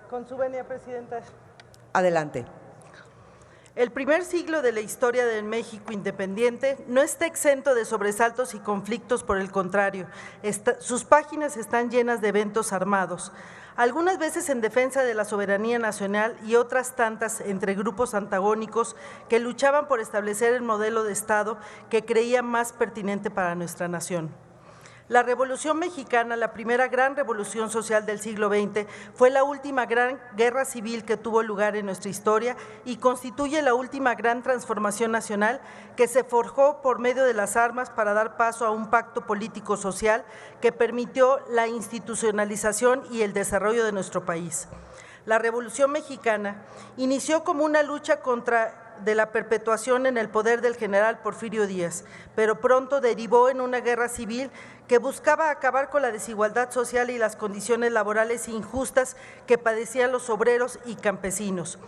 Con su venia, Presidenta. Adelante. El primer siglo de la historia del México independiente no está exento de sobresaltos y conflictos, por el contrario, sus páginas están llenas de eventos armados, algunas veces en defensa de la soberanía nacional y otras tantas entre grupos antagónicos que luchaban por establecer el modelo de Estado que creían más pertinente para nuestra nación. La Revolución Mexicana, la primera gran revolución social del siglo XX, fue la última gran guerra civil que tuvo lugar en nuestra historia y constituye la última gran transformación nacional que se forjó por medio de las armas para dar paso a un pacto político-social que permitió la institucionalización y el desarrollo de nuestro país. La Revolución Mexicana inició como una lucha de la perpetuación en el poder del general Porfirio Díaz, pero pronto derivó en una guerra civil que buscaba acabar con la desigualdad social y las condiciones laborales injustas que padecían los obreros y campesinos.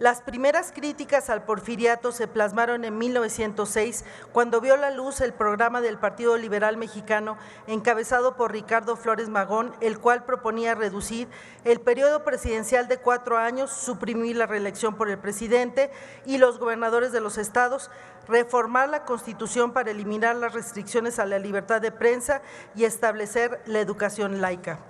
Las primeras críticas al porfiriato se plasmaron en 1906, cuando vio la luz el programa del Partido Liberal Mexicano, encabezado por Ricardo Flores Magón, el cual proponía reducir el periodo presidencial de 4 años, suprimir la reelección por el presidente y los gobernadores de los estados, reformar la Constitución para eliminar las restricciones a la libertad de prensa y establecer la educación laica.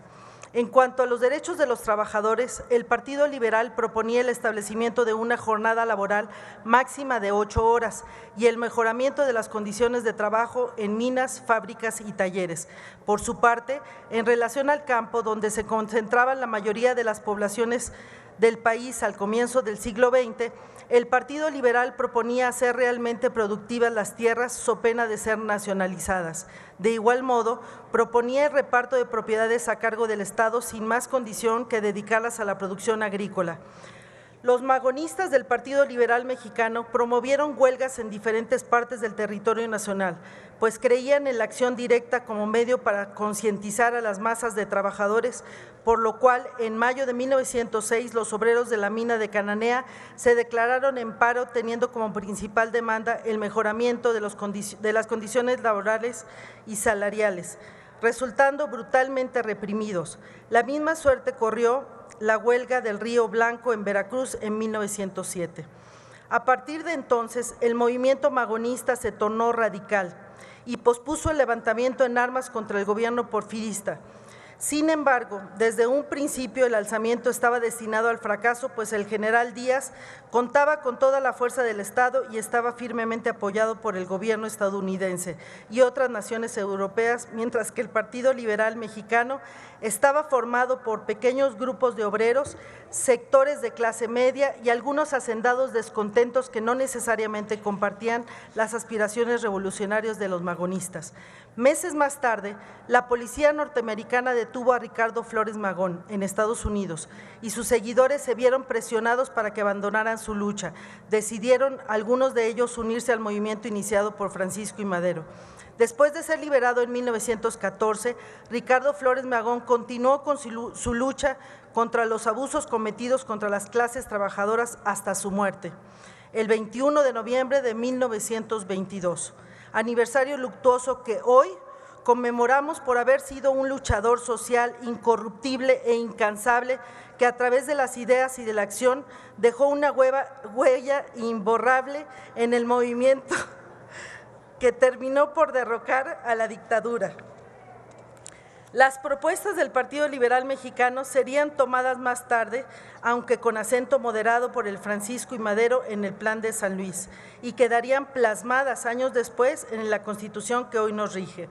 En cuanto a los derechos de los trabajadores, el Partido Liberal proponía el establecimiento de una jornada laboral máxima de 8 horas y el mejoramiento de las condiciones de trabajo en minas, fábricas y talleres. Por su parte, en relación al campo, donde se concentraban la mayoría de las poblaciones del país al comienzo del siglo XX, el Partido Liberal proponía hacer realmente productivas las tierras so pena de ser nacionalizadas. De igual modo, proponía el reparto de propiedades a cargo del Estado sin más condición que dedicarlas a la producción agrícola. Los magonistas del Partido Liberal Mexicano promovieron huelgas en diferentes partes del territorio nacional, pues creían en la acción directa como medio para concientizar a las masas de trabajadores, por lo cual en mayo de 1906 los obreros de la mina de Cananea se declararon en paro, teniendo como principal demanda el mejoramiento de las condiciones laborales y salariales, resultando brutalmente reprimidos. La misma suerte corrió la huelga del Río Blanco en Veracruz en 1907. A partir de entonces, el movimiento magonista se tornó radical y pospuso el levantamiento en armas contra el gobierno porfirista. Sin embargo, desde un principio el alzamiento estaba destinado al fracaso, pues el general Díaz contaba con toda la fuerza del Estado y estaba firmemente apoyado por el gobierno estadounidense y otras naciones europeas, mientras que el Partido Liberal Mexicano estaba formado por pequeños grupos de obreros, sectores de clase media y algunos hacendados descontentos que no necesariamente compartían las aspiraciones revolucionarias de los magonistas. Meses más tarde, la policía norteamericana detuvo a Ricardo Flores Magón en Estados Unidos y sus seguidores se vieron presionados para que abandonaran su lucha. Decidieron algunos de ellos unirse al movimiento iniciado por Francisco I. Madero. Después de ser liberado en 1914, Ricardo Flores Magón continuó con su lucha contra los abusos cometidos contra las clases trabajadoras hasta su muerte, el 21 de noviembre de 1922. Aniversario luctuoso que hoy conmemoramos por haber sido un luchador social incorruptible e incansable que a través de las ideas y de la acción dejó una huella imborrable en el movimiento que terminó por derrocar a la dictadura. Las propuestas del Partido Liberal Mexicano serían tomadas más tarde, aunque con acento moderado, por el Francisco I. Madero en el Plan de San Luis, y quedarían plasmadas años después en la Constitución que hoy nos rige.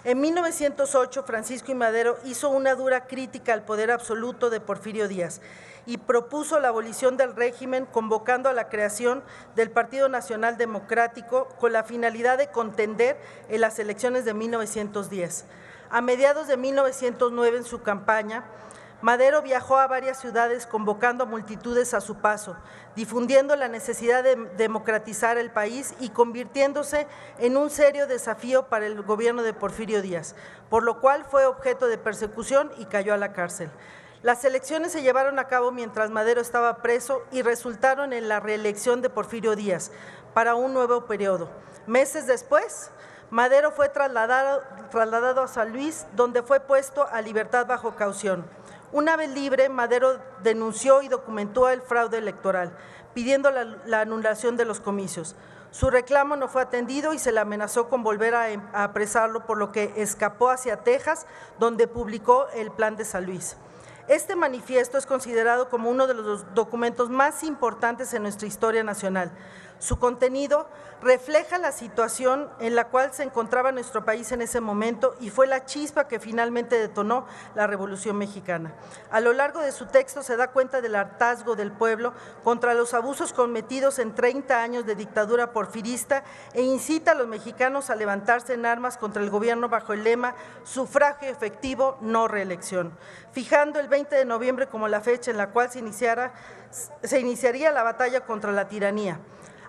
En 1908, Francisco I. Madero hizo una dura crítica al poder absoluto de Porfirio Díaz y propuso la abolición del régimen, convocando a la creación del Partido Nacional Democrático con la finalidad de contender en las elecciones de 1910. A mediados de 1909, en su campaña, Madero viajó a varias ciudades convocando a multitudes a su paso, difundiendo la necesidad de democratizar el país y convirtiéndose en un serio desafío para el gobierno de Porfirio Díaz, por lo cual fue objeto de persecución y cayó a la cárcel. Las elecciones se llevaron a cabo mientras Madero estaba preso y resultaron en la reelección de Porfirio Díaz para un nuevo periodo. Meses después, Madero fue trasladado a San Luis, donde fue puesto a libertad bajo caución. Una vez libre, Madero denunció y documentó el fraude electoral, pidiendo la anulación de los comicios. Su reclamo no fue atendido y se le amenazó con volver a apresarlo, por lo que escapó hacia Texas, donde publicó el Plan de San Luis. Este manifiesto es considerado como uno de los documentos más importantes en nuestra historia nacional. Su contenido refleja la situación en la cual se encontraba nuestro país en ese momento y fue la chispa que finalmente detonó la Revolución Mexicana. A lo largo de su texto se da cuenta del hartazgo del pueblo contra los abusos cometidos en 30 años de dictadura porfirista e incita a los mexicanos a levantarse en armas contra el gobierno bajo el lema sufragio efectivo, no reelección, fijando el 20 de noviembre como la fecha en la cual se iniciaría la batalla contra la tiranía.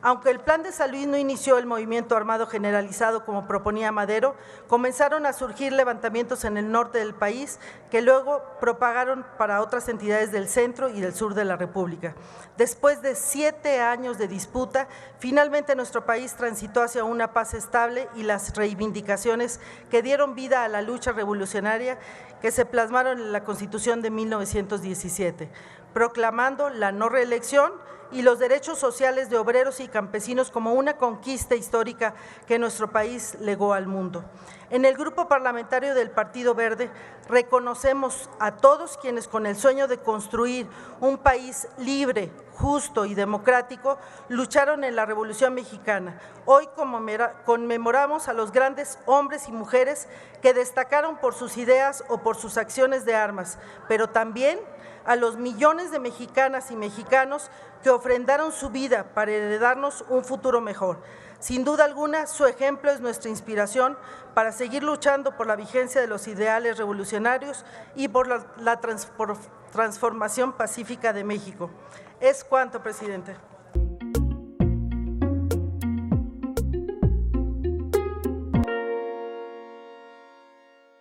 Aunque el Plan de San Luis no inició el movimiento armado generalizado como proponía Madero, comenzaron a surgir levantamientos en el norte del país que luego propagaron para otras entidades del centro y del sur de la República. Después de 7 años de disputa, finalmente nuestro país transitó hacia una paz estable y las reivindicaciones que dieron vida a la lucha revolucionaria que se plasmaron en la Constitución de 1917, proclamando la no reelección y los derechos sociales de obreros y campesinos como una conquista histórica que nuestro país legó al mundo. En el Grupo Parlamentario del Partido Verde reconocemos a todos quienes con el sueño de construir un país libre, justo y democrático lucharon en la Revolución Mexicana. Hoy conmemoramos a los grandes hombres y mujeres que destacaron por sus ideas o por sus acciones de armas, pero también a los millones de mexicanas y mexicanos que ofrendaron su vida para heredarnos un futuro mejor. Sin duda alguna, su ejemplo es nuestra inspiración para seguir luchando por la vigencia de los ideales revolucionarios y por la transformación pacífica de México. Es cuanto, presidente.